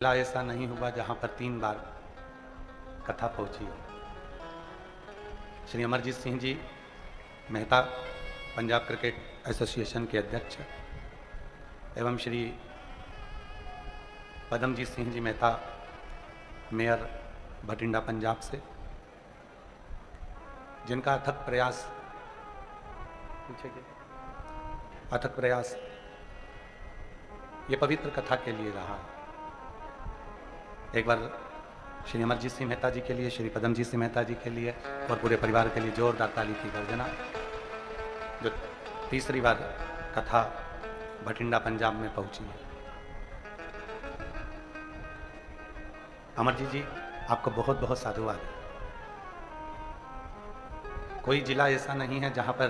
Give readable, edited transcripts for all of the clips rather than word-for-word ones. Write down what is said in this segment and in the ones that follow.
जिला ऐसा नहीं हुआ जहां पर 3 बार कथा पहुंची हो। श्री अमरजीत सिंह जी मेहता पंजाब क्रिकेट एसोसिएशन के अध्यक्ष एवं श्री पदमजीत सिंह जी मेहता मेयर भटिंडा पंजाब से, जिनका अथक प्रयास ये पवित्र कथा के लिए रहा। एक बार श्री अमरजीत सिंह मेहता जी के लिए, श्री पदमजीत सिंह मेहता जी के लिए और पूरे परिवार के लिए जोरदार ताली की गर्जना। जो तीसरी बार कथा भटिंडा पंजाब में पहुंची है। अमरजीत जी आपको बहुत बहुत साधुवाद। कोई जिला ऐसा नहीं है जहां पर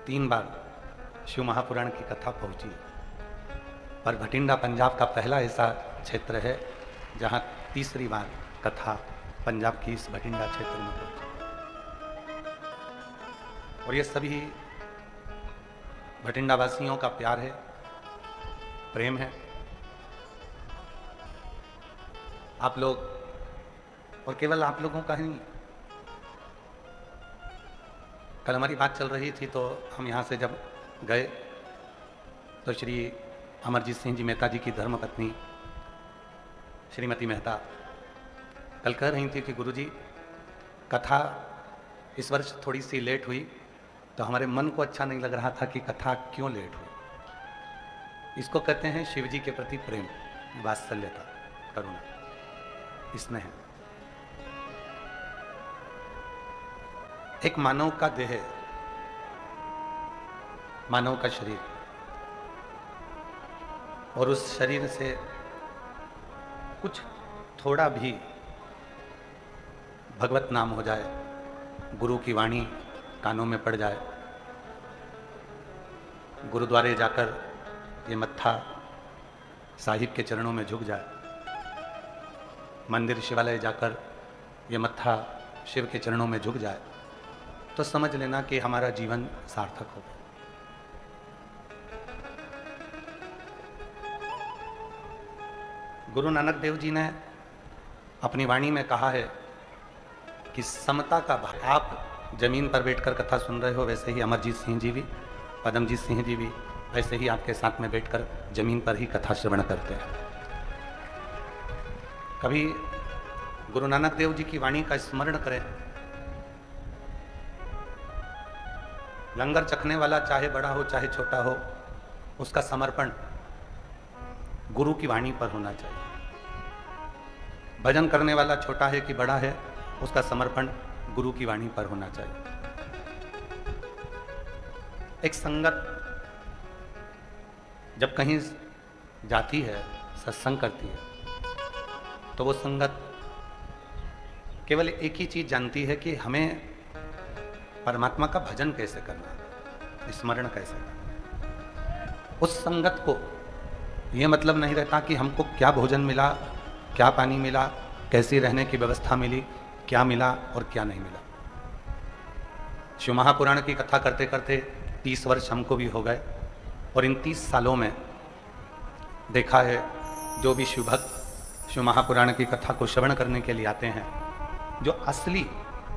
3 बार शिव महापुराण की कथा पहुंची, पर भटिंडा पंजाब का पहला ऐसा क्षेत्र है जहां तीसरी बार कथा पंजाब की इस भटिंडा क्षेत्र में पहुंची। और ये सभी भटिंडा वासियों का प्यार है, प्रेम है। आप लोग, और केवल आप लोगों का ही नहीं, कल हमारी बात चल रही थी तो हम यहाँ से जब गए तो श्री अमरजीत सिंह जी मेहता जी की धर्मपत्नी श्रीमती मेहता कल कह रही थी कि गुरुजी कथा इस वर्ष थोड़ी सी लेट हुई तो हमारे मन को अच्छा नहीं लग रहा था कि कथा क्यों लेट हुई। इसको कहते हैं शिव जी के प्रति प्रेम, वात्सल्यता, करुणा, स्नेह। एक मानव का देह, मानव का शरीर, और उस शरीर से कुछ थोड़ा भी भगवत नाम हो जाए, गुरु की वाणी कानों में पड़ जाए, गुरुद्वारे जाकर ये मत्था साहिब के चरणों में झुक जाए, मंदिर शिवालय जाकर ये मत्था शिव के चरणों में झुक जाए, तो समझ लेना कि हमारा जीवन सार्थक हो गया। गुरु नानक देव जी ने अपनी वाणी में कहा है कि समता का भाव। आप जमीन पर बैठकर कथा सुन रहे हो, वैसे ही अमरजीत सिंह जी भी, पदमजीत सिंह जी भी ऐसे ही आपके साथ में बैठकर जमीन पर ही कथा श्रवण करते हैं। कभी गुरु नानक देव जी की वाणी का स्मरण करें। लंगर चखने वाला चाहे बड़ा हो चाहे छोटा हो, उसका समर्पण गुरु की वाणी पर होना चाहिए। भजन करने वाला छोटा है कि बड़ा है, उसका समर्पण गुरु की वाणी पर होना चाहिए। एक संगत जब कहीं जाती है, सत्संग करती है, तो वो संगत केवल एक ही चीज जानती है कि हमें परमात्मा का भजन कैसे करना है, स्मरण कैसे करना। उस संगत को ये मतलब नहीं रहता कि हमको क्या भोजन मिला, क्या पानी मिला, कैसी रहने की व्यवस्था मिली, क्या मिला और क्या नहीं मिला। शिव महापुराण की कथा करते करते 30 वर्ष हमको भी हो गए, और इन 30 सालों में देखा है जो भी शिव भक्त शिव महापुराण की कथा को श्रवण करने के लिए आते हैं, जो असली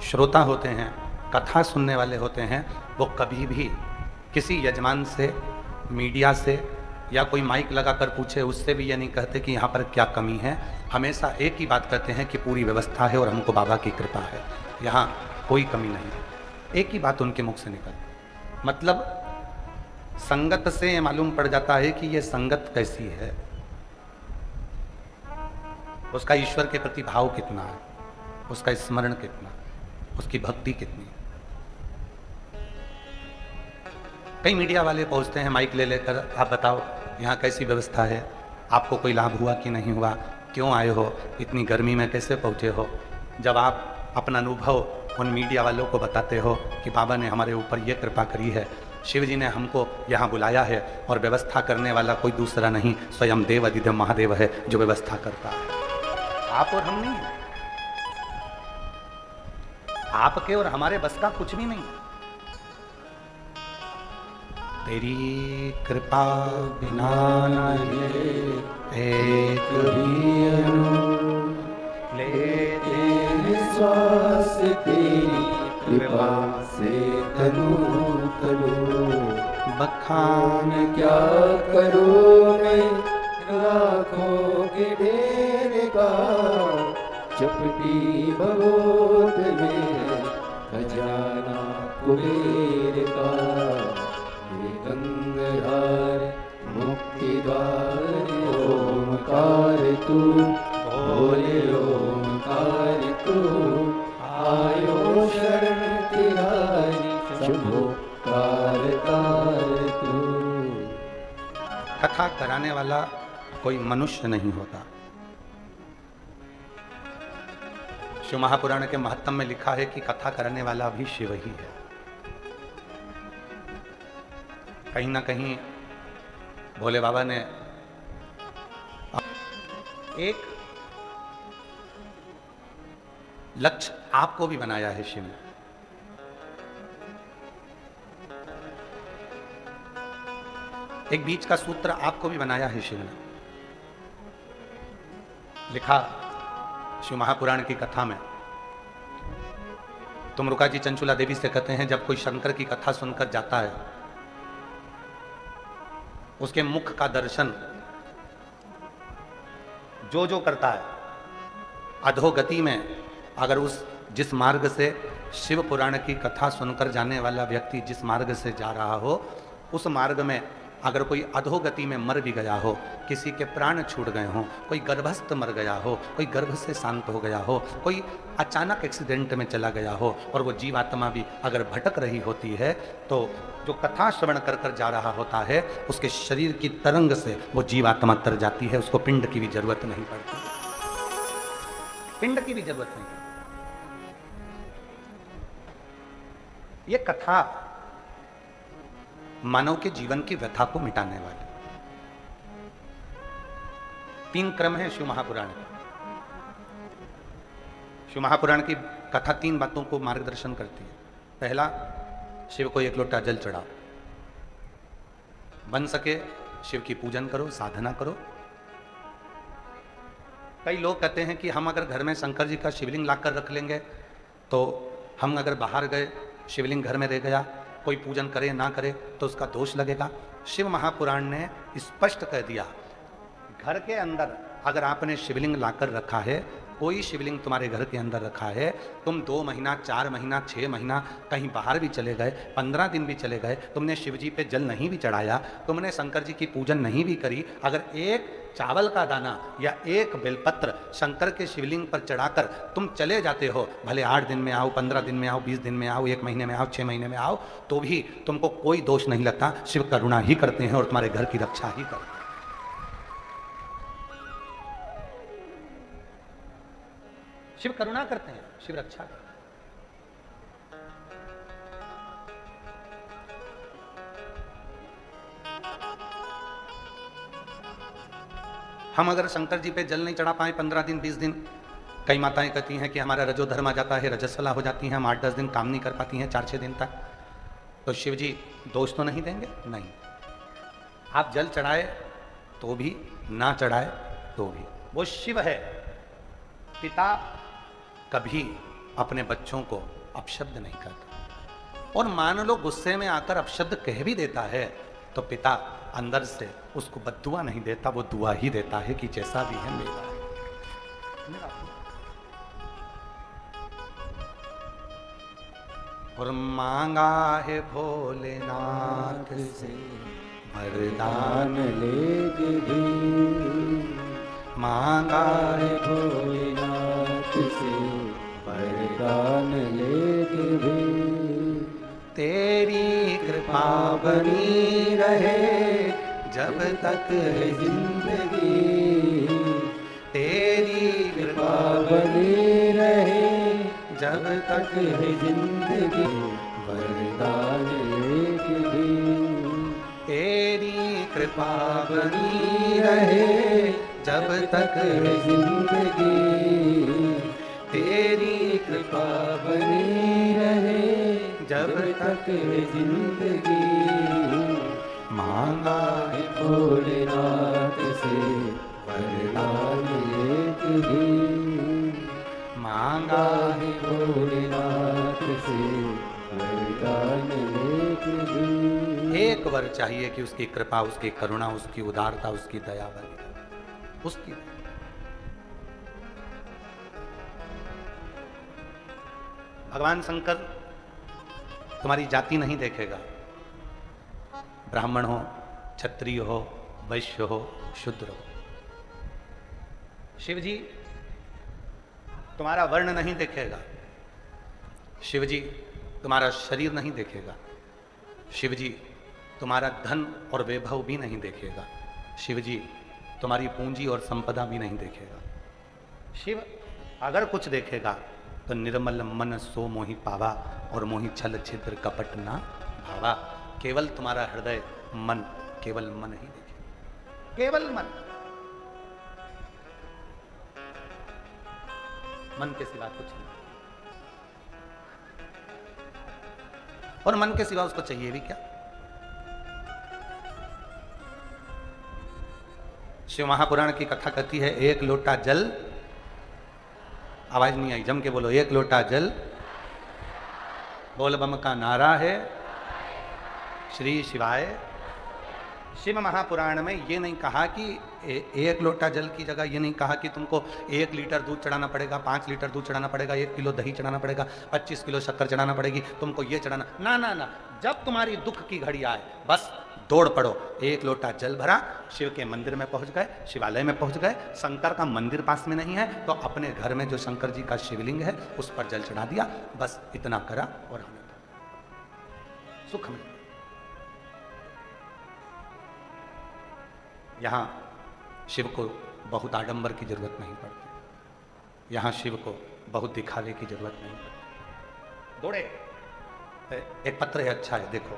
श्रोता होते हैं, कथा सुनने वाले होते हैं, वो कभी भी किसी यजमान से, मीडिया से या कोई माइक लगाकर पूछे उससे भी ये नहीं कहते कि यहाँ पर क्या कमी है। हमेशा एक ही बात कहते हैं कि पूरी व्यवस्था है और हमको बाबा की कृपा है, यहाँ कोई कमी नहीं है। एक ही बात उनके मुख से निकल, मतलब संगत से मालूम पड़ जाता है कि ये संगत कैसी है, उसका ईश्वर के प्रति भाव कितना है, उसका स्मरण कितना, उसकी भक्ति कितनी है। कई मीडिया वाले पहुंचते हैं माइक ले लेकर, आप बताओ यहाँ कैसी व्यवस्था है, आपको कोई लाभ हुआ कि नहीं हुआ, क्यों आए हो, इतनी गर्मी में कैसे पहुँचे हो। जब आप अपना अनुभव उन मीडिया वालों को बताते हो कि बाबा ने हमारे ऊपर ये कृपा करी है, शिव जी ने हमको यहाँ बुलाया है, और व्यवस्था करने वाला कोई दूसरा नहीं, स्वयं देव अधिदेव महादेव है जो व्यवस्था करता है। आप और हम नहीं, आपके और हमारे बस का कुछ भी नहीं। तेरी कृपा बिना ये एक भी लेते हैं श्वास तेरी कृपा से तनु तनु। बखान क्या करूं मैं लाखों के ढेर का, चपटी भगोत में खजाना कुबेर का। ये गंगाधार मुक्ति द्वार ओमकार तू, बोले ओमकार तू। आयो शरण तिहारी शंभो कारतार तू। कथा कराने वाला कोई मनुष्य नहीं होता। शिव महापुराण के महत्तम में लिखा है कि कथा करने वाला भी शिव ही है। कहीं ना कहीं भोले बाबा ने एक लक्ष्य आपको भी बनाया है शिव ने। एक बीच का सूत्र आपको भी बनाया है शिव ने। लिखा शिव महापुराण की कथा में, तुमरुका जी चंचुला देवी से कहते हैं, जब कोई शंकर की कथा सुनकर जाता है, उसके मुख का दर्शन जो जो करता है, अधोगति में अगर उस जिस मार्ग से शिव पुराण की कथा सुनकर जाने वाला व्यक्ति जिस मार्ग से जा रहा हो, उस मार्ग में अगर कोई अधोगति में मर भी गया हो, किसी के प्राण छूट गए हों, कोई गर्भस्थ मर गया हो, कोई गर्भ से शांत हो गया हो, कोई अचानक एक्सीडेंट में चला गया हो, और वो जीवात्मा भी अगर भटक रही होती है, तो जो कथा श्रवण कर कर जा रहा होता है, उसके शरीर की तरंग से वो जीवात्मा तर जाती है। उसको पिंड की भी जरूरत नहीं पड़ती, पिंड की भी जरूरत नहीं। ये कथा मानव के जीवन की व्यथा को मिटाने वाली। 3 क्रम है शिव महापुराण का। शिव महापुराण की कथा 3 बातों को मार्गदर्शन करती है। पहला, शिव को 1 लोटा जल चढ़ाओ, बन सके शिव की पूजन करो, साधना करो। कई लोग कहते हैं कि हम अगर घर में शंकर जी का शिवलिंग लाकर रख लेंगे, तो हम अगर बाहर गए, शिवलिंग घर में रह गया, कोई पूजन करे ना करे तो उसका दोष लगेगा। शिव महापुराण ने स्पष्ट कह दिया, घर के अंदर अगर आपने शिवलिंग लाकर रखा है, कोई शिवलिंग तुम्हारे घर के अंदर रखा है, तुम 2 महीना, 4 महीना, 6 महीना कहीं बाहर भी चले गए, 15 दिन भी चले गए, तुमने शिव जी पे जल नहीं भी चढ़ाया, तुमने शंकर जी की पूजन नहीं भी करी, अगर एक चावल का दाना या एक बेलपत्र शंकर के शिवलिंग पर चढ़ाकर तुम चले जाते हो, भले 8 दिन में आओ, 15 दिन में आओ, 20 दिन में आओ, 1 महीने में आओ, 6 महीने में आओ, तो भी तुमको कोई दोष नहीं लगता। शिव करुणा ही करते हैं और तुम्हारे घर की रक्षा ही करते हैं। शिव करुणा करते हैं, शिव रक्षा करते हैं। हम अगर शंकर जी पे जल नहीं चढ़ा पाए 15 दिन, 20 दिन, कई माताएं कहती हैं कि हमारा रजोधर्म आ जाता है, रजस्वला हो जाती हैं, हम 8-10 दिन काम नहीं कर पाती हैं, 4-6 दिन तक, तो शिव जी दोष तो नहीं देंगे? नहीं। आप जल चढ़ाए तो भी, ना चढ़ाए तो भी, वो शिव है। पिता कभी अपने बच्चों को अपशब्द नहीं करता, और मान लो गुस्से में आकर अपशब्द कह भी देता है, तो पिता अंदर से उसको बद्दुआ नहीं देता, वो दुआ ही देता है कि जैसा भी है मेरा है, मेरा है। और मांगा है भोलेनाथ से वरदान लेके भी, मांगा है भोलेनाथ से वरदान लेके भी। तेरी कृपा बनी रहे जब तक है जिंदगी, तेरी कृपा बनी रहे जब तक है जिंदगी, वरदान लेके भी। तेरी कृपा बनी रहे जब तक है जिंदगी, तेरी कृपा बनी रहे जब तक है जिंदगी। मांगा है भोलेनाथ से वरदान एक ही। मांगा है भोलेनाथ से वरदान एक ही। एक वर चाहिए कि उसकी कृपा, उसकी करुणा, उसकी उदारता, उसकी दया बनी रहे। उसकी भगवान शंकर तुम्हारी जाति नहीं देखेगा, ब्राह्मण हो, क्षत्रिय हो, वैश्य हो, शूद्र हो। शिव जी तुम्हारा वर्ण नहीं देखेगा, शिव जी तुम्हारा शरीर नहीं देखेगा, शिव जी तुम्हारा धन और वैभव भी नहीं देखेगा, शिव जी तुम्हारी पूंजी और संपदा भी नहीं देखेगा। शिव अगर कुछ देखेगा तो निर्मल मन सो मोहि पावा, और मोहि छल छिद्र कपट ना भावा। केवल तुम्हारा हृदय मन, केवल मन ही देखेगा, केवल मन, मन के सिवा कुछ नहीं। और मन के सिवा उसको चाहिए भी क्या? शिव महापुराण की कथा कहती है, एक लोटा जल, आवाज नहीं आई, जम के बोलो, एक लोटा जल, बोल बम का नारा है, श्री शिवाय। शिव महापुराण में ये नहीं कहा कि एक लोटा जल की जगह ये नहीं कहा कि तुमको 1 लीटर दूध चढ़ाना पड़ेगा, 5 लीटर दूध चढ़ाना पड़ेगा, 1 किलो दही चढ़ाना पड़ेगा, 25 किलो शक्कर चढ़ाना पड़ेगी, तुमको ये चढ़ाना, ना ना ना। जब तुम्हारी दुख की घड़ी आए बस दौड़ पड़ो, 1 लोटा जल भरा, शिव के मंदिर में पहुंच गए, शिवालय में पहुंच गए। शंकर का मंदिर पास में नहीं है तो अपने घर में जो शंकर जी का शिवलिंग है उस पर जल चढ़ा दिया, बस इतना करा और हमें सुख मिला। यहाँ शिव को बहुत आडंबर की जरूरत नहीं पड़ती, यहाँ शिव को बहुत दिखावे की जरूरत नहीं पड़ती। दौड़े, एक पत्र है, अच्छा है, देखो।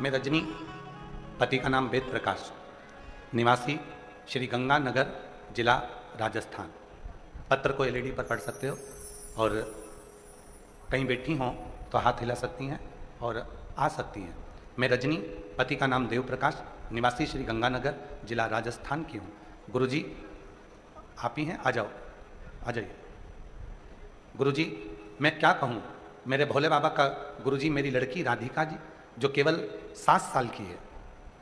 मैं रजनी, पति का नाम वेद प्रकाश, निवासी श्री गंगानगर, जिला राजस्थान। पत्र को एलईडी पर पढ़ सकते हो, और कहीं बैठी हों तो हाथ हिला सकती हैं और आ सकती हैं। मैं रजनी, पति का नाम देव प्रकाश, निवासी श्री गंगानगर, जिला राजस्थान की हूँ। गुरुजी आप ही हैं, आ जाओ, आ जाइए। गुरुजी मैं क्या कहूँ, मेरे भोले बाबा का गुरुजी मेरी लड़की राधिका जी, जो केवल 7 साल की है,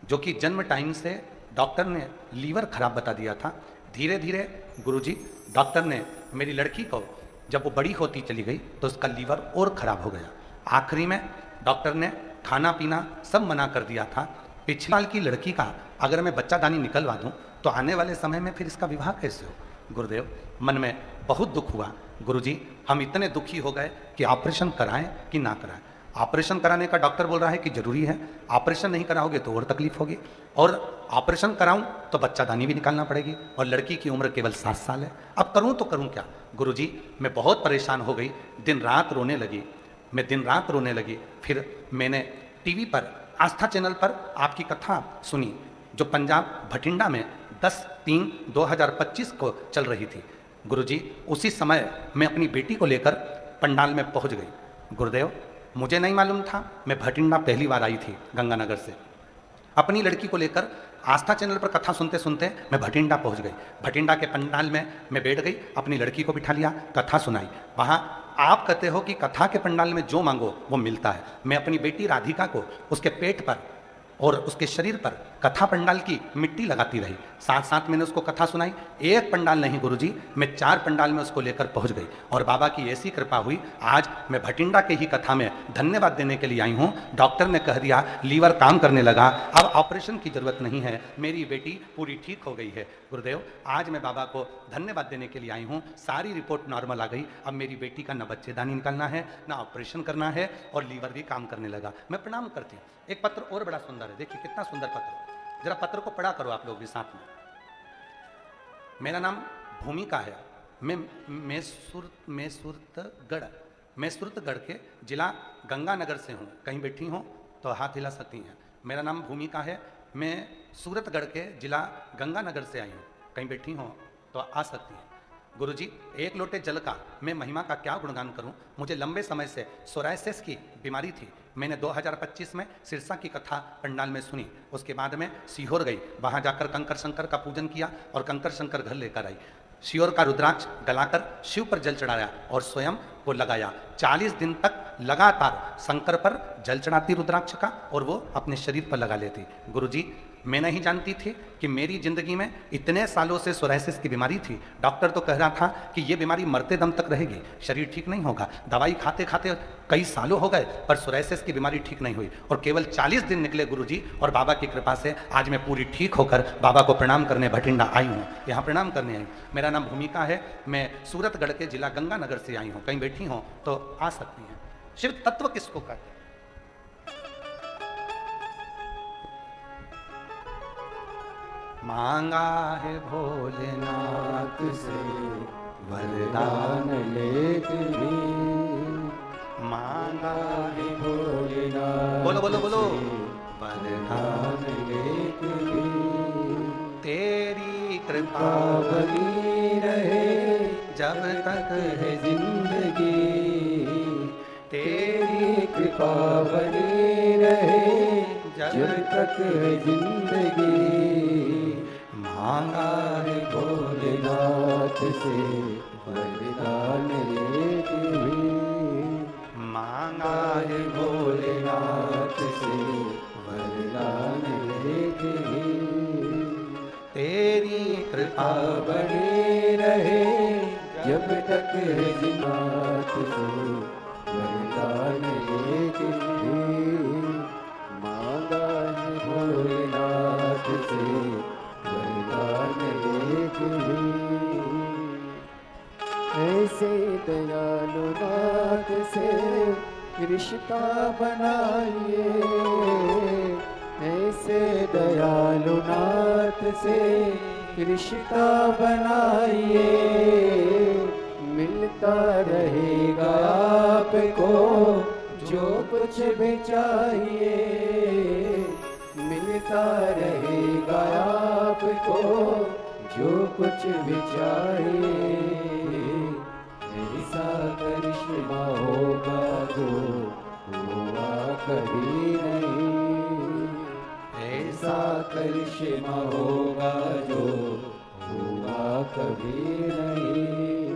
जो कि जन्म टाइम से डॉक्टर ने लीवर खराब बता दिया था। धीरे धीरे गुरुजी डॉक्टर ने मेरी लड़की को, जब वो बड़ी होती चली गई तो उसका लीवर और खराब हो गया। आखिरी में डॉक्टर ने खाना पीना सब मना कर दिया था। पिछले साल की लड़की का अगर मैं बच्चादानी निकलवा दूं तो आने वाले समय में फिर इसका विवाह कैसे हो? गुरुदेव मन में बहुत दुख हुआ। गुरुजी हम इतने दुखी हो गए कि ऑपरेशन कराएं कि ना कराएं। ऑपरेशन कराने का डॉक्टर बोल रहा है कि जरूरी है, ऑपरेशन नहीं कराओगे तो और तकलीफ होगी, और ऑपरेशन कराऊं तो बच्चादानी भी निकालना पड़ेगी, और लड़की की उम्र केवल 7 साल है। अब करूं तो करूं क्या? गुरुजी मैं बहुत परेशान हो गई, दिन रात रोने लगी, मैं दिन रात रोने लगी। फिर मैंने टीवी पर, आस्था चैनल पर आपकी कथा सुनी, जो पंजाब भटिंडा में 10/3/2025 को चल रही थी। गुरुजी उसी समय मैं अपनी बेटी को लेकर पंडाल में पहुंच गई। गुरुदेव मुझे नहीं मालूम था, मैं भटिंडा पहली बार आई थी गंगानगर से। अपनी लड़की को लेकर आस्था चैनल पर कथा सुनते सुनते मैं भटिंडा पहुंच गई। भटिंडा के पंडाल में मैं बैठ गई, अपनी लड़की को बिठा लिया, कथा सुनाई। वहाँ आप कहते हो कि कथा के पंडाल में जो मांगो वो मिलता है। मैं अपनी बेटी राधिका को उसके पेट पर और उसके शरीर पर कथा पंडाल की मिट्टी लगाती रही, साथ साथ मैंने उसको कथा सुनाई। एक पंडाल नहीं गुरुजी, मैं 4 पंडाल में उसको लेकर पहुंच गई, और बाबा की ऐसी कृपा हुई, आज मैं भटिंडा के ही कथा में धन्यवाद देने के लिए आई हूँ। डॉक्टर ने कह दिया लीवर काम करने लगा, अब ऑपरेशन की जरूरत नहीं है, मेरी बेटी पूरी ठीक हो गई है। गुरुदेव आज मैं बाबा को धन्यवाद देने के लिए आई हूँ, सारी रिपोर्ट नॉर्मल आ गई। अब मेरी बेटी का न बच्चेदानी निकालना है, ना ऑपरेशन करना है, और लीवर भी काम करने लगा। मैं प्रणाम करती हूँ। एक पत्र और बड़ा सुंदर है, देखिए कितना सुंदर पत्र, जरा पत्र को पढ़ा करो आप लोग भी साथ में। मेरा नाम भूमिका है, मैं सुरतगढ़ के जिला गंगानगर से हूँ। कहीं बैठी हूँ तो हाथ हिला सकती हैं। मेरा नाम भूमिका है, मैं सूरतगढ़ के जिला गंगानगर से आई हूँ, कहीं बैठी हो तो आ सकती हैं। गुरुजी, एक लोटे जल का मैं महिमा का क्या गुणगान करूं? मुझे लंबे समय से सोरायसिस की बीमारी थी। मैंने 2025 में सिरसा की कथा पंडाल में सुनी। उसके बाद में सीहोर गई, वहां जाकर कंकर शंकर का पूजन किया और कंकर शंकर घर लेकर आई। सीहोर का रुद्राक्ष गलाकर शिव पर जल चढ़ाया और स्वयं वो लगाया। 40 दिन तक लगातार शंकर पर जल चढ़ाती रुद्राक्ष का और वो अपने शरीर पर लगा लेती। गुरुजी, मैं नहीं जानती थी कि मेरी जिंदगी में इतने सालों से सोरायसिस की बीमारी थी। डॉक्टर तो कह रहा था कि ये बीमारी मरते दम तक रहेगी, शरीर ठीक नहीं होगा। दवाई खाते खाते कई सालों हो गए पर सोरायसिस की बीमारी ठीक नहीं हुई और केवल 40 दिन निकले गुरुजी, और बाबा की कृपा से आज मैं पूरी ठीक होकर बाबा को प्रणाम करने भटिंडा आई हूँ, यहाँ प्रणाम करने आई हूँ। मेरा नाम भूमिका है, मैं सूरतगढ़ के जिला गंगानगर से आई हूँ, कहीं बैठी हूँ तो आ सकती हैं। शिव तत्व किसको कहते हैं? मांगा है भोलेनाथ से वरदान लेके भी, मांगा है भोलेनाथ बोलो बोलो बोलो से वरदान लेके भी, तेरी कृपा बनी रहे जब तक है जिंदगी, तेरी कृपा बनी रहे जब तक है जिंदगी। मांगा है भोलेनाथ से वरदान लेके भी, मांगा है भोलेनाथ से वरदान लेके भी, तेरी कृपा बनी रहे जब तक है जिनाथ से वरदान लेके भी। मांगा है भोलेनाथ से वरदान लेके भी, ऐसे दयालु नाथ से रिश्ता बनाइए, ऐसे दयालु नाथ से रिश्ता बनाइए, मिलता रहेगा आपको जो कुछ भी चाहिए, मिलता रहेगा आपको जो कुछ भी चाहिए। ऐसा करिश्मा होगा जो हुआ कभी नहीं, ऐसा करिश्मा होगा जो हुआ कभी नहीं।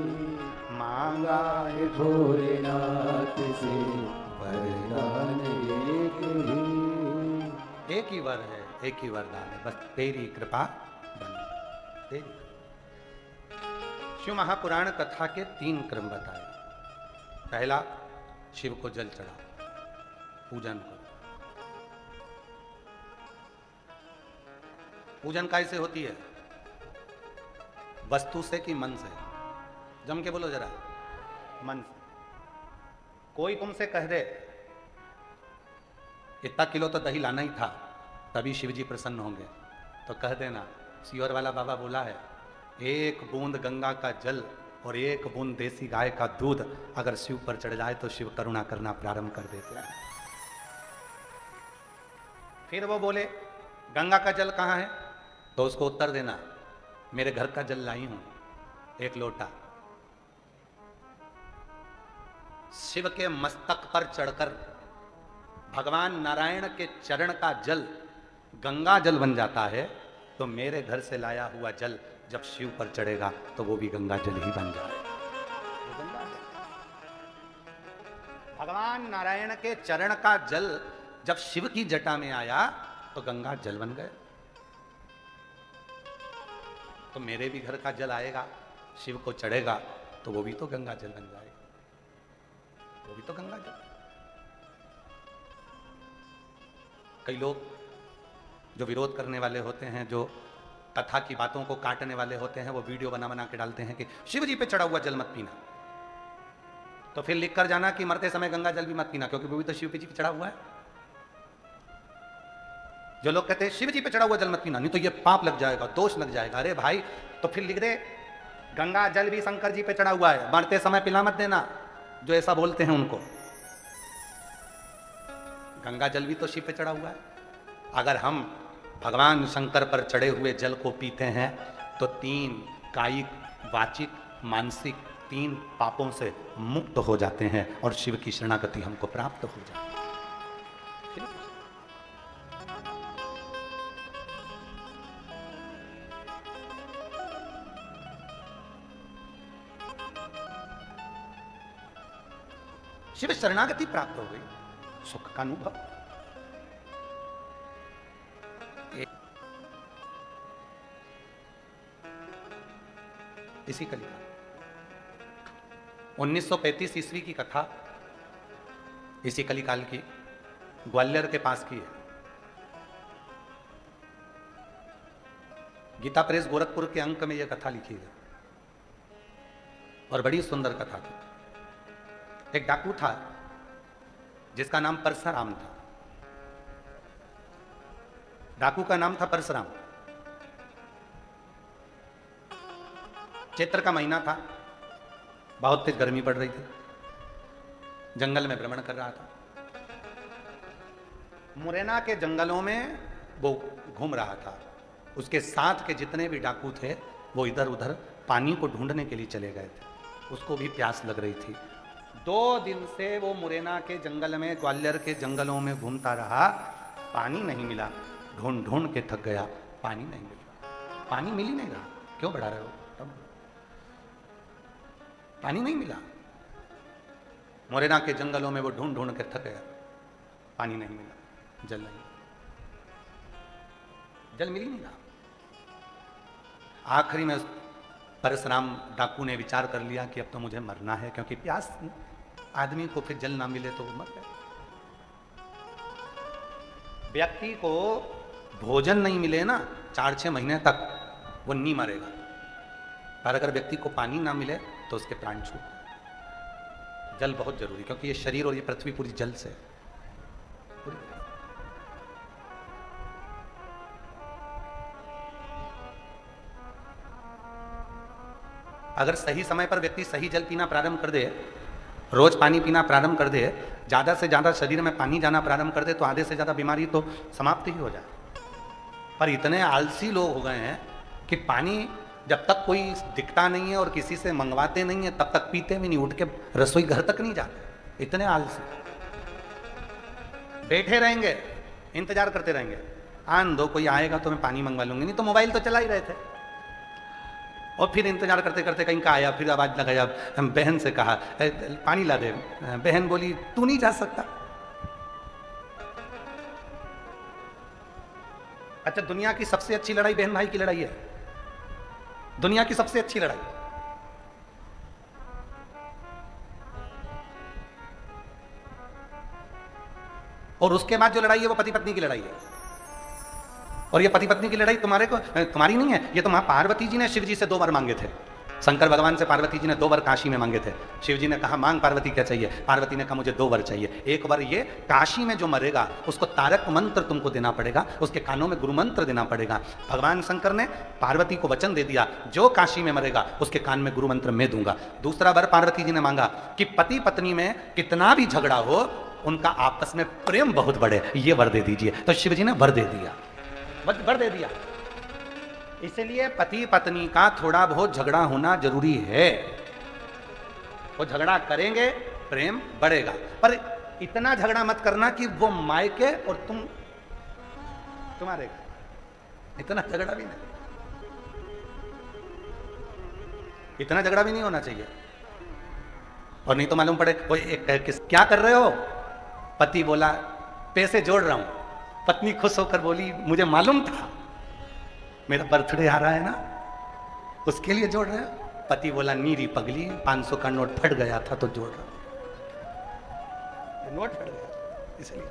मांगा है भोलेनाथ से वरदान एक ही, एक ही वर है, एक ही वरदान है, बस तेरी कृपा बनी। तेरी शिव महापुराण कथा के 3 क्रम बताए। पहला, शिव को जल चढ़ाओ, पूजन करो। पूजन कैसे होती है? वस्तु से कि मन से? जम के बोलो जरा, मन से। कोई तुमसे कह दे इतना किलो तो दही लाना ही था तभी शिव जी प्रसन्न होंगे, तो कह देना सीहोर वाला बाबा बोला है, 1 बूंद गंगा का जल और 1 बूंद देसी गाय का दूध अगर शिव पर चढ़ जाए तो शिव करुणा करना प्रारंभ कर देते हैं। फिर वो बोले गंगा का जल कहाँ है, तो उसको उत्तर देना मेरे घर का जल लाई हूं, 1 लोटा। शिव के मस्तक पर चढ़कर भगवान नारायण के चरण का जल गंगा जल बन जाता है, तो मेरे घर से लाया हुआ जल जब शिव पर चढ़ेगा तो वो भी गंगा जल ही बन जाएगा। भगवान नारायण के चरण का जल जब शिव की जटा में आया तो गंगा जल बन गए। तो मेरे भी घर का जल आएगा, शिव को चढ़ेगा तो वो भी तो गंगा जल बन जाएगा, वो भी तो गंगा जल। कई लोग जो विरोध करने वाले होते हैं, जो कथा की बातों को काटने वाले होते हैं, वो वीडियो बना बना के डालते हैं कि शिव जी पे चढ़ा हुआ जल मत पीना। तो फिर लिख कर जाना कि मरते समय गंगा जल भी मत पीना, क्योंकि वो भी तो शिव जी पे चढ़ा हुआ है। जो लोग कहते हैं शिव जी पे चढ़ा हुआ जल मत पीना, नहीं तो ये पाप लग जाएगा, दोष लग जाएगा। अरे भाई, तो फिर लिख दे गंगा जल भी शंकर जी पे चढ़ा हुआ है, मरते समय पिला मत देना। जो ऐसा बोलते हैं उनको, गंगा जल भी तो शिव पे चढ़ा हुआ है। अगर हम भगवान शंकर पर चढ़े हुए जल को पीते हैं तो 3 कायिक, वाचिक, मानसिक 3 पापों से मुक्त हो जाते हैं और शिव की शरणागति हमको प्राप्त हो जाती है। शिव शरणागति प्राप्त हो गई, सुख का अनुभव। इसी कलिका 1935 ईस्वी की कथा इसी कलिकाल की, ग्वालियर के पास की है। गीता प्रेस गोरखपुर के अंक में यह कथा लिखी है और बड़ी सुंदर कथा थी। एक डाकू था जिसका नाम परशुराम था। डाकू का नाम था परशुराम। चैत्र का महीना था, बहुत तेज गर्मी पड़ रही थी, जंगल में भ्रमण कर रहा था। मुरैना के जंगलों में वो घूम रहा था। उसके साथ के जितने भी डाकू थे वो इधर उधर पानी को ढूंढने के लिए चले गए थे। उसको भी प्यास लग रही थी। 2 दिन से वो मुरैना के जंगल में, ग्वालियर के जंगलों में घूमता रहा, पानी नहीं मिला। ढूंढ ढूंढ के थक गया, पानी नहीं मिला। पानी मिल ही नहीं रहा। क्यों बढ़ा रहे हो? तब पानी नहीं मिला। मुरैना के जंगलों में वो ढूंढ ढूंढ के थक गया, पानी नहीं मिला, जल नहीं, जल मिल ही नहीं रहा। आखिरी में परशुराम डाकू ने विचार कर लिया कि अब तो मुझे मरना है, क्योंकि प्यास आदमी को फिर जल ना मिले तो वो मर जाए। व्यक्ति को भोजन नहीं मिले ना 4-6 महीने तक, वो नहीं मरेगा। पर अगर व्यक्ति को पानी ना मिले तो उसके प्राण छूट जाए। जल बहुत जरूरी, क्योंकि ये शरीर और ये पृथ्वी पूरी जल से पूरी। अगर सही समय पर व्यक्ति सही जल पीना प्रारंभ कर दे, रोज पानी पीना प्रारंभ कर दे, ज्यादा से ज्यादा शरीर में पानी जाना प्रारंभ कर दे, तो आधे से ज्यादा बीमारी तो समाप्त ही हो जाए। पर इतने आलसी लोग हो गए हैं कि पानी जब तक कोई दिखता नहीं है और किसी से मंगवाते नहीं है तब तक पीते भी नहीं, उठ के रसोई घर तक नहीं जाते। इतने आलसी बैठे रहेंगे, इंतजार करते रहेंगे, आन दो कोई आएगा तो मैं पानी मंगवा लूंगी, नहीं तो मोबाइल तो चला ही रहे थे। और फिर इंतजार करते करते कहीं का आया, फिर आवाज लगाया, बहन से कहा पानी ला दे। बहन बोली तू नहीं जा सकता। अच्छा, दुनिया की सबसे अच्छी लड़ाई बहन भाई की लड़ाई है, दुनिया की सबसे अच्छी लड़ाई। और उसके बाद जो लड़ाई है वो पति पत्नी की लड़ाई है। और ये पति पत्नी की लड़ाई तुम्हारी नहीं है, ये तो मां पार्वती जी ने शिव जी से 2 वर मांगे थे। शंकर भगवान से पार्वती जी ने 2 वर काशी में मांगे थे। शिव जी ने कहा मांग पार्वती क्या चाहिए? पार्वती ने कहा मुझे 2 वर चाहिए। एक वर ये, काशी में जो मरेगा उसको तारक मंत्र तुमको देना पड़ेगा, उसके कानों में गुरु मंत्र देना पड़ेगा। भगवान शंकर ने पार्वती को वचन दे दिया, जो काशी में मरेगा उसके कान में गुरु मंत्र मैं दूंगा। दूसरा वर पार्वती जी ने मांगा कि पति पत्नी में कितना भी झगड़ा हो, उनका आपस में प्रेम बहुत बढ़े, ये वर दे दीजिए। तो शिव जी ने वर दे दिया, वर दे दिया। इसलिए पति पत्नी का थोड़ा बहुत झगड़ा होना जरूरी है। वो झगड़ा करेंगे, प्रेम बढ़ेगा। पर इतना झगड़ा मत करना कि वो मायके और तुम्हारे, इतना झगड़ा भी नहीं, इतना झगड़ा भी नहीं होना चाहिए। और नहीं तो मालूम पड़े वो क्या कर रहे हो? पति बोला पैसे जोड़ रहा हूं। पत्नी खुश होकर बोली मुझे मालूम था, मेरा बर्थडे आ रहा है ना, उसके लिए जोड़ रहे हो। पति बोला नीरी पगली, 500 का नोट फट गया था तो जोड़ रहा हूं, नोट फट गया इसलिए।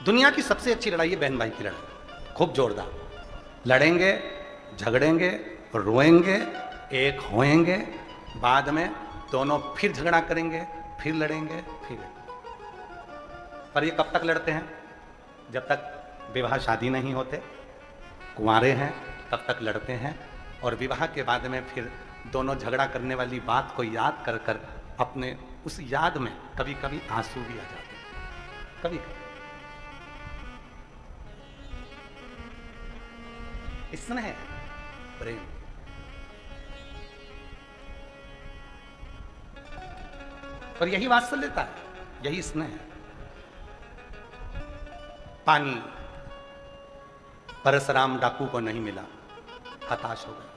दुनिया की सबसे अच्छी लड़ाई है बहन भाई की लड़ाई, खूब जोरदार लड़ेंगे, झगड़ेंगे, रोएंगे, एक होएंगे, बाद में दोनों फिर झगड़ा करेंगे, फिर लड़ेंगे, फिर। पर ये कब तक लड़ते हैं? जब तक विवाह शादी नहीं होते, कुंवारे हैं तब तक लड़ते हैं। और विवाह के बाद में फिर दोनों झगड़ा करने वाली बात को याद कर कर अपने उस याद में कभी कभी आंसू भी आ जाते हैं, कभी कभी। स्नेह, प्रेम। और यही वात्सल्यता है, यही स्नेह है। पानी परशुराम डाकू को नहीं मिला, हताश हो गया।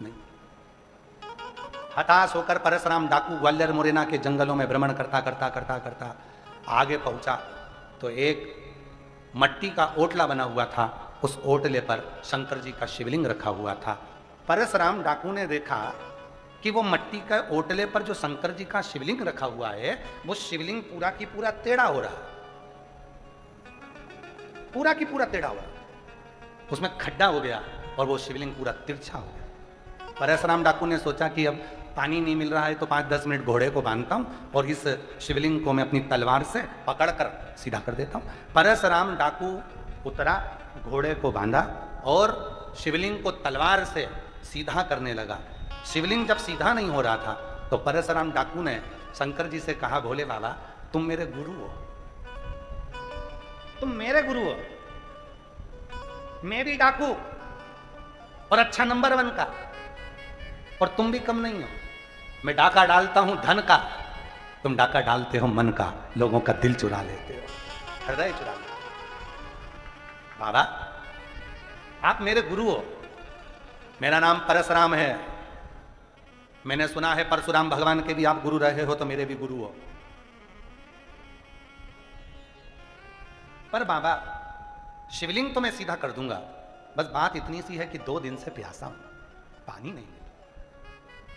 नहीं, हताश होकर परशुराम डाकू ग्वालियर मुरैना के जंगलों में भ्रमण करता करता करता करता आगे पहुंचा तो एक मट्टी का ओटला बना हुआ था। उस ओटले पर शंकर जी का शिवलिंग रखा हुआ था। परशुराम डाकू ने देखा कि वो मट्टी का ओटले पर जो शंकर जी का शिवलिंग रखा हुआ है, वो शिवलिंग पूरा की पूरा टेढ़ा हो रहा, पूरा की पूरा टेढ़ा हो रहा, उसमें खड्डा हो गया और वो शिवलिंग पूरा तिरछा हो गया। परशुराम डाकू ने सोचा कि अब पानी नहीं मिल रहा है तो 5-10 मिनट घोड़े को बांधता हूं और इस शिवलिंग को मैं अपनी तलवार से पकड़कर सीधा कर देता हूं। परशुराम डाकू उतरा, घोड़े को बांधा और शिवलिंग को तलवार से सीधा करने लगा। शिवलिंग जब सीधा नहीं हो रहा था तो परशुराम डाकू ने शंकर जी से कहा, भोले बाबा तुम मेरे गुरु हो, तुम मेरे गुरु हो, मैं भी डाकू और अच्छा नंबर 1 का, और तुम भी कम नहीं हो। मैं डाका डालता हूं धन का, तुम डाका डालते हो मन का, लोगों का दिल चुरा लेते हो, हृदय चुरा लेते हो। बाबा आप मेरे गुरु हो, मेरा नाम परशुराम है, मैंने सुना है परशुराम भगवान के भी आप गुरु रहे हो, तो मेरे भी गुरु हो। पर बाबा शिवलिंग तो मैं सीधा कर दूंगा, बस बात इतनी सी है कि 2 दिन से प्यासा हूं, पानी नहीं,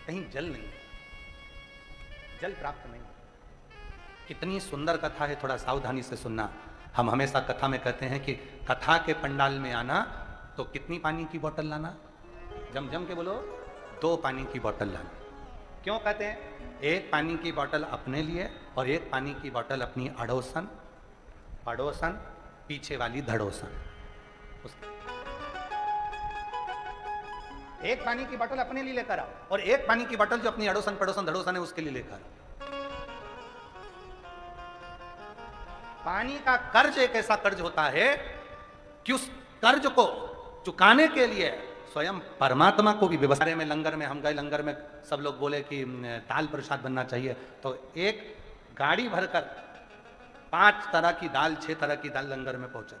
कहीं जल नहीं, जल प्राप्त नहीं। कितनी सुंदर कथा है, थोड़ा सावधानी से सुनना। हम हमेशा कथा में कहते हैं कि कथा के पंडाल में आना तो कितनी पानी की बोतल लाना, जम जम के बोलो, 2 पानी की बोतल लाना। क्यों कहते हैं? 1 पानी की बोतल अपने लिए और 1 पानी की बोतल अपनी अड़ोसन, पड़ोसन, पीछे वाली धड़ोसन। 1 पानी की बोतल अपने लिए लेकर आओ और 1 पानी की बोतल जो अपनी अड़ोसन पड़ोसन धड़ोसन है उसके लिए लेकर आओ। पानी का कर्ज एक ऐसा कर्ज होता है कि उस कर्ज को चुकाने के लिए स्वयं परमात्मा को भी व्यवस्था में, लंगर में हम गए, लंगर में सब लोग बोले कि दाल प्रसाद बनना चाहिए, तो एक गाड़ी भरकर 5 तरह की दाल, 6 तरह की दाल लंगर में पहुंचा।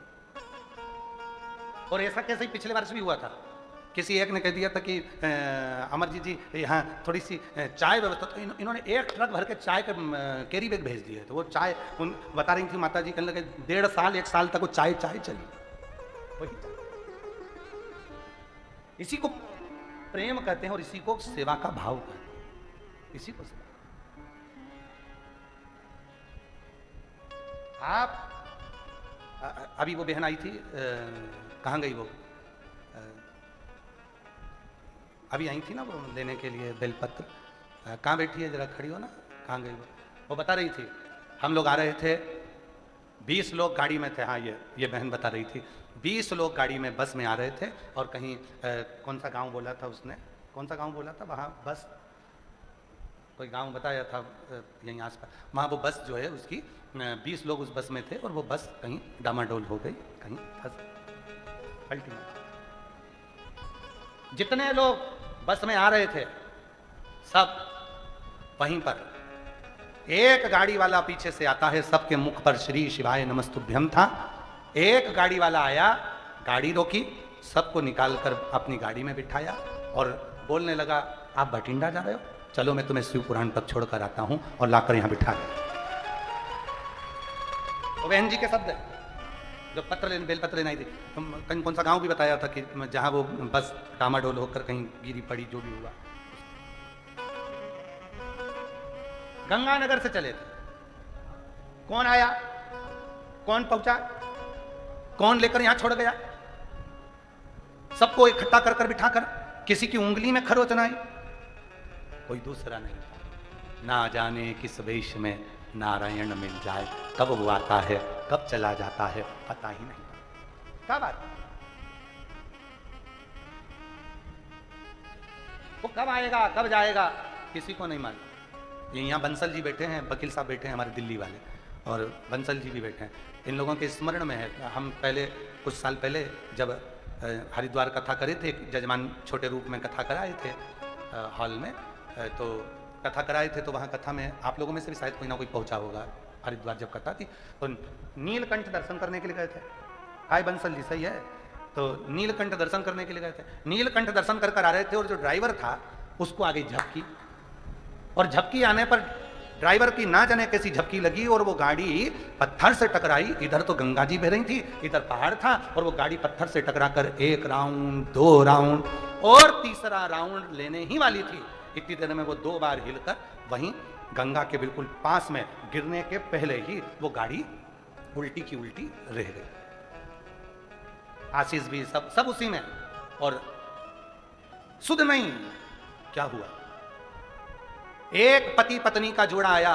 और ऐसा कैसे ही पिछले वर्ष भी हुआ था। किसी एक ने कह दिया था कि अमरजीत जी यहाँ थोड़ी सी चाय व्यवस्था, तो इन्होंने 1 ट्रक भर के चाय के कैरी बैग भेज दिए। तो वो चाय उन बता रही थी माता जी, कहने लगे 1.5 साल 1 साल तक वो चाय चली, वही चाय। इसी को प्रेम कहते हैं और इसी को सेवा का भाव कहते हैं, इसी को सेवा। आप अभी वो बहन आई थी, कहाँ गई वो? अभी आई थी ना वो लेने के लिए बेलपत्र, कहाँ बैठी है, जरा खड़ी हो ना, कहाँ गई वो बता रही थी हम लोग आ रहे थे, 20 लोग गाड़ी में थे। हाँ, ये बहन बता रही थी 20 लोग गाड़ी में बस में आ रहे थे और कहीं कौन सा गांव बोला था उसने, कौन सा गांव बोला था, वहाँ बस कोई गांव बताया था यहीं आसपास, वहाँ वो बस जो है उसकी 20 लोग उस बस में थे और वो बस कहीं डामाडोल हो गई, कहीं पलटी मार। जितने लोग बस में आ रहे थे सब वहीं पर, एक गाड़ी वाला पीछे से आता है, सबके मुख पर श्री शिवाय नमस्तुभ्यम था। एक गाड़ी वाला आया, गाड़ी रोकी, सबको निकालकर अपनी गाड़ी में बिठाया और बोलने लगा, आप भटिंडा जा रहे हो, चलो मैं तुम्हें शिव पुराण तक छोड़कर आता हूं, और लाकर यहां बिठा दिया। तो बहन जी के शब्द है, जो बेलपत्र लेना ही थी, कहीं कौन सा गांव भी बताया था कि जहां वो बस डामाडोल होकर कहीं गिरी पड़ी, जो भी हुआ। गंगानगर से चले थे, कौन आया, कौन पहुंचा, कौन लेकर यहां छोड़ गया, सबको इकट्ठा कर कर बिठाकर, किसी की उंगली में खरोच ना आई, कोई दूसरा नहीं। ना जाने किस वेश में नारायण मिल जाए, कब वो आता है कब चला जाता है पता ही नहीं। क्या बात? वो कब आएगा कब जाएगा किसी को नहीं मालूम। ये यहाँ बंसल जी बैठे हैं, वकील साहब बैठे हैं हमारे दिल्ली वाले, और बंसल जी भी बैठे हैं। इन लोगों के स्मरण में है, हम पहले कुछ साल पहले जब हरिद्वार कथा करे थे, जजमान छोटे रूप में कथा कराए थे हॉल में, तो कथा कराए थे, तो वहाँ कथा में आप लोगों में से भी शायद कोई ना कोई पहुँचा होगा। हरिद्वार जब कथा थी तो नीलकंठ दर्शन करने के लिए गए थे। हाय बंसल जी, सही है। तो नीलकंठ दर्शन करने के लिए गए थे। नीलकंठ दर्शन कर कर आ रहे थे और जो ड्राइवर था उसको आ गई झपकी, और झपकी आने पर ड्राइवर की ना जाने कैसी झपकी लगी और वो गाड़ी पत्थर से टकराई। इधर तो गंगा जी बह रही थी, इधर पहाड़ था, और वो गाड़ी पत्थर से टकरा कर 1 राउंड 2 राउंड और तीसरा राउंड लेने ही वाली थी। इतनी देर में वो 2 बार हिलकर वहीं गंगा के बिल्कुल पास में गिरने के पहले ही वो गाड़ी उल्टी की उल्टी रह गई। आशीष भी सब उसी में। और सुध नहीं, क्या हुआ, एक पति पत्नी का जोड़ा आया,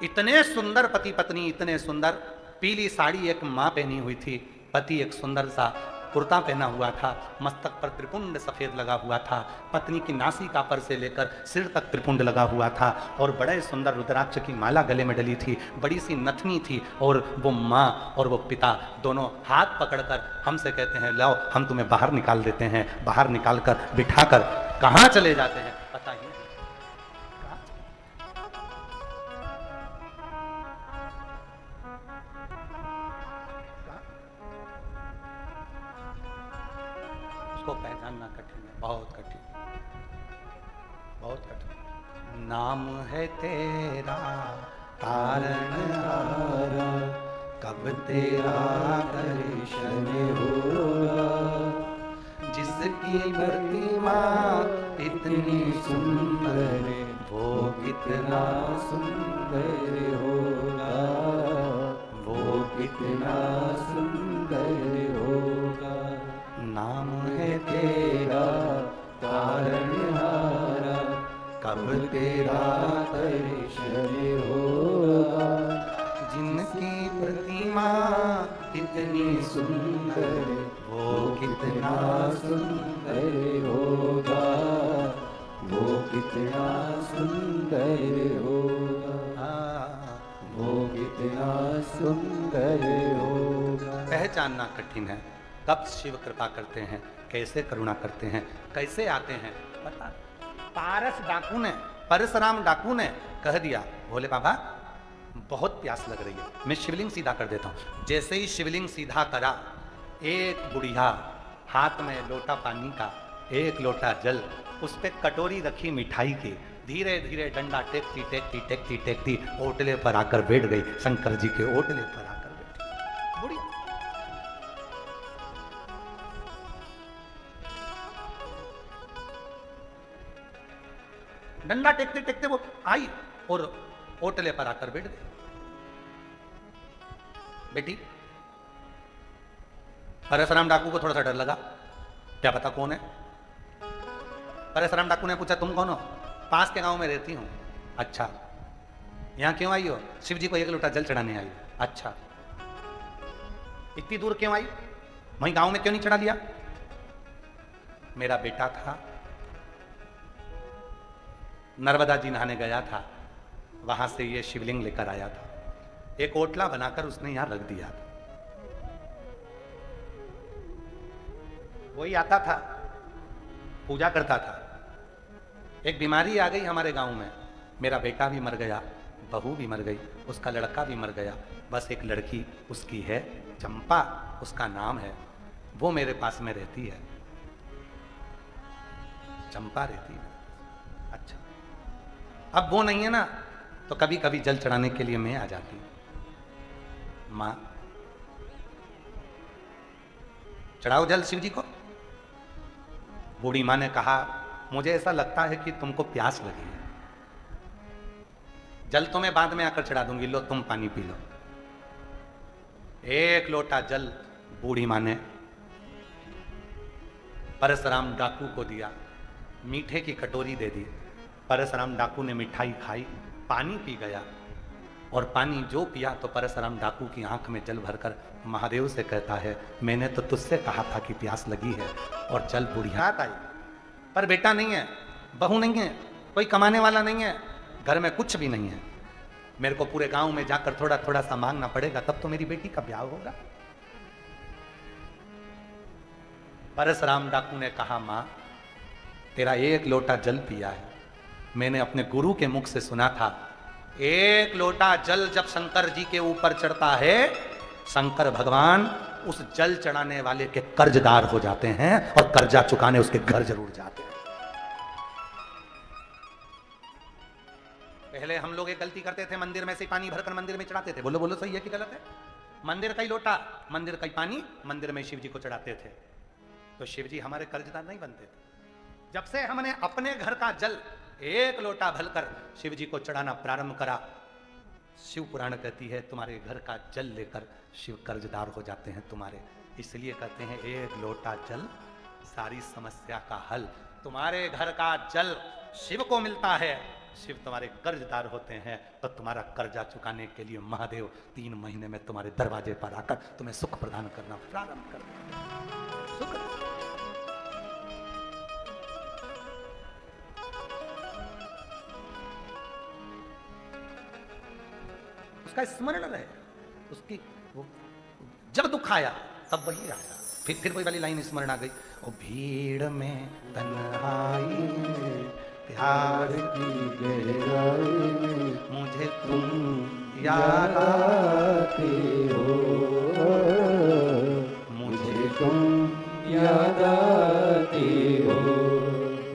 इतने सुंदर पति पत्नी, इतने सुंदर। पीली साड़ी एक मां पहनी हुई थी, पति एक सुंदर सा कुर्ता पहना हुआ था, मस्तक पर त्रिपुंड सफेद लगा हुआ था, पत्नी की नासिका पर से लेकर सिर तक त्रिपुंड लगा हुआ था, और बड़े सुंदर रुद्राक्ष की माला गले में डली थी, बड़ी सी नथनी थी। और वो माँ और वो पिता दोनों हाथ पकड़कर हमसे कहते हैं, लाओ हम तुम्हें बाहर निकाल देते हैं। बाहर निकालकर बिठाकर कहाँ चले जाते हैं पता ही नहीं। को पहचानना कठिन है, बहुत कठिन, बहुत कठिन। नाम है तेरा तारणहारा, कब तेरा दर्शन होगा। जिसकी प्रतिमा इतनी सुंदर, वो कितना सुंदर होगा, वो कितना सुंदर होगा। नाम है तेरा तारणहारा, कब तेरा दर्शन होगा। जिनकी प्रतिमा इतनी सुंदर, वो कितना सुंदर होगा, वो कितना सुंदर होगा, वो कितना सुंदर होगा। पहचानना कठिन है, कब शिव कृपा करते हैं, कैसे करुणा करते हैं, कैसे आते हैं पता। पारस डाकू ने, परशुराम डाकू ने कह दिया, भोले बाबा बहुत प्यास लग रही है, मैं शिवलिंग सीधा कर देता हूँ। जैसे ही शिवलिंग सीधा करा, एक बुढ़िया हाथ में लोटा पानी का, एक लोटा जल, उस पे कटोरी रखी मिठाई की, धीरे धीरे डंडा टेकती टेकती टेकती टेकती ओटले पर आकर बैठ गई। शंकर जी के ओटले पर आकर बैठी बुढ़िया। डंडा टेकते टेकते वो आई और ओटले पर आकर बैठ गई। बेटी, परशुराम डाकू को थोड़ा सा डर लगा, क्या पता कौन है। परशुराम डाकू ने पूछा, तुम कौन हो? पास के गांव में रहती हूं। अच्छा, यहां क्यों आई हो? शिव जी को 1 लोटा जल चढ़ाने आई। अच्छा, इतनी दूर क्यों आई? वहीं गांव में क्यों नहीं चढ़ा लिया? मेरा बेटा था, नर्मदा जी नहाने गया था, वहां से ये शिवलिंग लेकर आया था, एक ओटला बनाकर उसने यहां रख दिया था। वही आता था, पूजा करता था। एक बीमारी आ गई हमारे गांव में, मेरा बेटा भी मर गया, बहू भी मर गई, उसका लड़का भी मर गया, बस एक लड़की उसकी है, चंपा उसका नाम है, वो मेरे पास में रहती है, चंपा रहती है। अच्छा, अब वो नहीं है ना, तो कभी कभी जल चढ़ाने के लिए मैं आ जाती हूं। मां, चढ़ाओ जल शिव जी को। बूढ़ी मां ने कहा, मुझे ऐसा लगता है कि तुमको प्यास लगी है, जल तो मैं बाद में आकर चढ़ा दूंगी, लो तुम पानी पी लो। 1 लोटा जल बूढ़ी मां ने परशुराम डाकू को दिया, मीठे की कटोरी दे दी। परशुराम डाकू ने मिठाई खाई, पानी पी गया, और पानी जो पिया तो परशुराम डाकू की आंख में जल भरकर महादेव से कहता है, मैंने तो तुझसे कहा था कि प्यास लगी है, और जल बुढ़िया आई, पर बेटा नहीं है। बहू नहीं है, कोई कमाने वाला नहीं है, घर में कुछ भी नहीं है, मेरे को पूरे गांव में जाकर थोड़ा थोड़ा सा मांगना पड़ेगा, तब तो मेरी बेटी का ब्याह होगा। परशुराम डाकू ने कहा, मां तेरा एक लोटा जल पिया है, मैंने अपने गुरु के मुख से सुना था, एक लोटा जल जब शंकर जी के ऊपर चढ़ता है, शंकर भगवान उस जल चढ़ाने वाले के कर्जदार हो जाते हैं और कर्जा चुकाने उसके घर जरूर जाते हैं। पहले हम लोग एक गलती करते थे, मंदिर में से पानी भरकर मंदिर में चढ़ाते थे। बोलो बोलो, सही है कि गलत है? मंदिर का ही लोटा, मंदिर का ही पानी मंदिर में शिव जी को चढ़ाते थे, तो शिव जी हमारे कर्जदार नहीं बनते थे। जब से हमने अपने घर का जल एक लोटा भरकर शिव जी को चढ़ाना प्रारंभ करा, शिव पुराण कहती है तुम्हारे घर का जल लेकर शिव कर्जदार हो जाते हैं तुम्हारे। इसलिए कहते हैं एक लोटा जल सारी समस्या का हल। तुम्हारे घर का जल शिव को मिलता है, शिव तुम्हारे कर्जदार होते हैं, तो तुम्हारा कर्जा चुकाने के लिए महादेव 3 महीने में तुम्हारे दरवाजे पर आकर तुम्हें सुख प्रदान करना प्रारंभ कर देते। सुख उसका स्मरण रहे, उसकी जब दुख आया तब वही आया। फिर वही वाली लाइन स्मरण आ गई, ओ भीड़ में तन्हाई में प्यार की गहराई में मुझे तुम याद आते हो, मुझे तुम याद आते हो।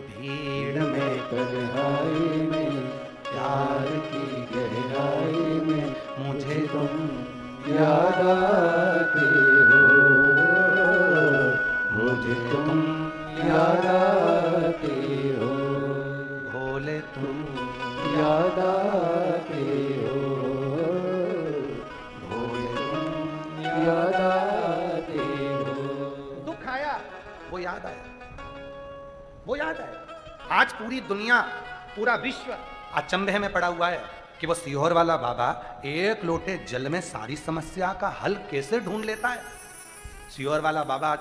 भीड़ में तन्हाई में प्यार की गहराई में मुझे तुम याद आते हो, मुझे तुम याद आते हो, भोले तुम याद आते हो, भोले तुम याद आते हो। दुख आया वो याद आया, वो याद आया। आज पूरी दुनिया, पूरा विश्व अचंभे में पड़ा हुआ है कि वो सीहोर वाला बाबा एक लोटे जल में सारी समस्या का हल कैसे ढूंढ लेता है। सीहोर वाला बाबा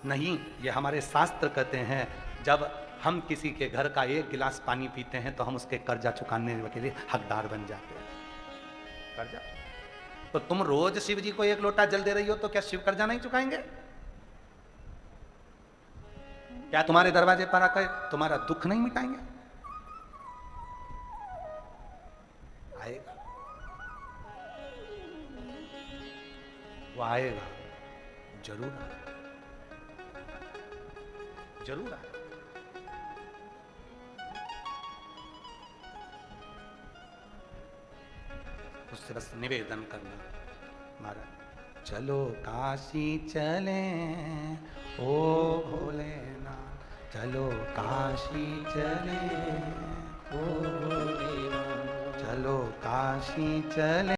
नहीं, ये हमारे शास्त्र कहते हैं, जब हम किसी के घर का एक गिलास पानी पीते हैं तो हम उसके कर्जा चुकाने के लिए हकदार बन जाते हैं। कर्जा तो तुम रोज शिव जी को एक लोटा जल दे रही हो, तो क्या शिव कर्जा नहीं चुकाएंगे? क्या तुम्हारे दरवाजे पर आकर तुम्हारा दुख नहीं मिटाएंगे? आएगा, वो आएगा, जरूर आएगा, जरूर आएगा। उससे बस निवेदन करना, महाराज चलो काशी चले ओ भोलेनाथ, चलो काशी चले ओ भोलेनाथ, चलो काशी चले।